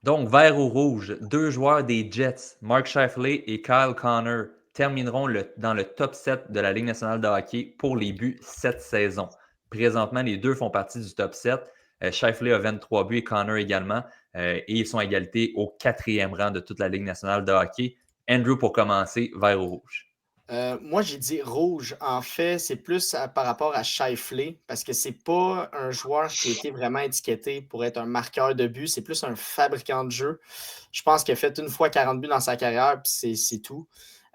Donc, vert ou rouge, deux joueurs des Jets, Mark Scheifele et Kyle Connor, termineront dans le top 7 de la Ligue nationale de hockey pour les buts cette saison. Présentement, les deux font partie du top 7. Scheifele a 23 buts et Connor également. Et ils sont à égalité au 4e rang de toute la Ligue nationale de hockey. Andrew, pour commencer, vert ou rouge? Moi, j'ai dit rouge. En fait, c'est plus par rapport à Scheifele, parce que c'est pas un joueur qui a été vraiment étiqueté pour être un marqueur de but. C'est plus un fabricant de jeu. Je pense qu'il a fait une fois 40 buts dans sa carrière, puis c'est tout.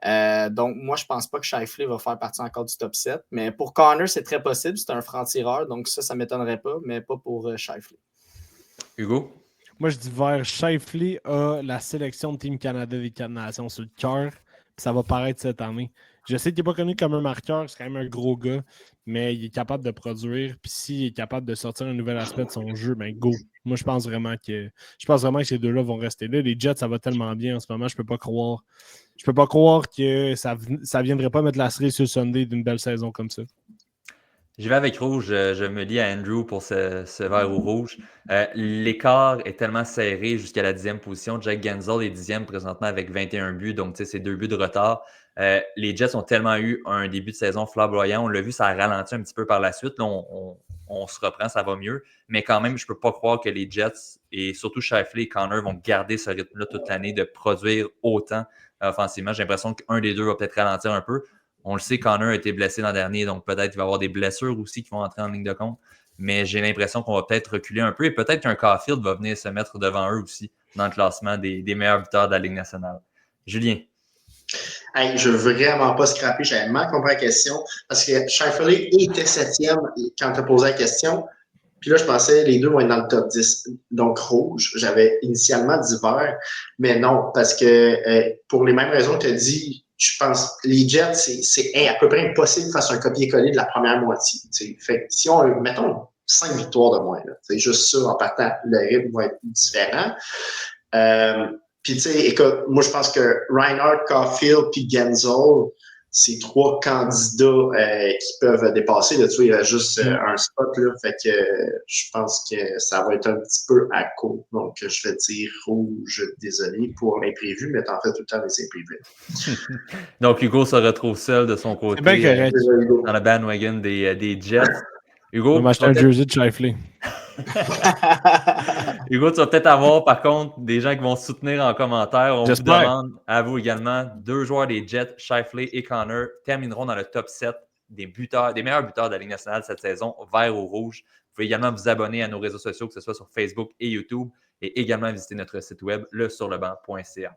Donc, moi, je pense pas que Scheifele va faire partie encore du top 7. Mais pour Connor, c'est très possible. C'est un franc-tireur, donc ça ne m'étonnerait pas, mais pas pour Scheifele. Hugo? Moi, je dis vert. Scheifele a la sélection de Team Canada des 4 nations sur le cœur. Ça va paraître cette année. Je sais qu'il n'est pas connu comme un marqueur, c'est quand même un gros gars, mais il est capable de produire. Puis s'il est capable de sortir un nouvel aspect de son jeu, ben go. Moi, je pense vraiment que ces deux-là vont rester là. Les Jets, ça va tellement bien en ce moment, je peux pas croire. Je peux pas croire que ça viendrait pas mettre la cerise sur le Sunday d'une belle saison comme ça. Je vais avec rouge. Je me lie à Andrew pour ce vert ou rouge. L'écart est tellement serré jusqu'à la 10e position. Jack Genzel est 10e présentement avec 21 buts, donc c'est 2 buts de retard. Les Jets ont tellement eu un début de saison flamboyant. On l'a vu, ça a ralenti un petit peu par la suite. Là, on se reprend, ça va mieux. Mais quand même, je ne peux pas croire que les Jets et surtout Scheifele et Connor vont garder ce rythme-là toute l'année de produire autant offensivement. J'ai l'impression qu'un des deux va peut-être ralentir un peu. On le sait, Connor a été blessé l'an dernier, donc peut-être qu'il va y avoir des blessures aussi qui vont entrer en ligne de compte. Mais j'ai l'impression qu'on va peut-être reculer un peu et peut-être qu'un Caulfield va venir se mettre devant eux aussi dans le classement des meilleurs buteurs de la Ligue nationale. Julien. Hey, je veux vraiment pas scraper, j'avais mal compris la question parce que Scheifele était 7e quand tu as posé la question. Puis là, je pensais les deux vont être dans le top 10. Donc, rouge, j'avais initialement dit vert, mais non, parce que pour les mêmes raisons que tu as dit, je pense les Jets, c'est à peu près impossible de faire un copier-coller de la première moitié. T'sais. Fait que si on, mettons, 5 victoires de moins, c'est juste ça, en partant, le rythme va être différent. Puis, tu sais, écoute, moi, je pense que Reinhardt, Caulfield puis Genzel, c'est 3 candidats qui peuvent dépasser. Là, tu vois, il y a juste un spot. Là, fait que je pense que ça va être un petit peu à court. Donc, je vais dire rouge. Désolé pour l'imprévu, mais t'en fais tout le temps des imprévus. Donc, Hugo se retrouve seul de son côté dans la bandwagon des Jets. Hugo, on va m'acheter un jersey de Scheifele. Hugo, tu vas peut-être avoir, par contre, des gens qui vont soutenir en commentaire. On vous demande, à vous également, deux joueurs des Jets, Scheifele et Connor, termineront dans le top 7 des meilleurs buteurs de la Ligue nationale cette saison, vert ou rouge. Vous pouvez également vous abonner à nos réseaux sociaux, que ce soit sur Facebook et YouTube, et également visiter notre site web, lesurlebanc.ca.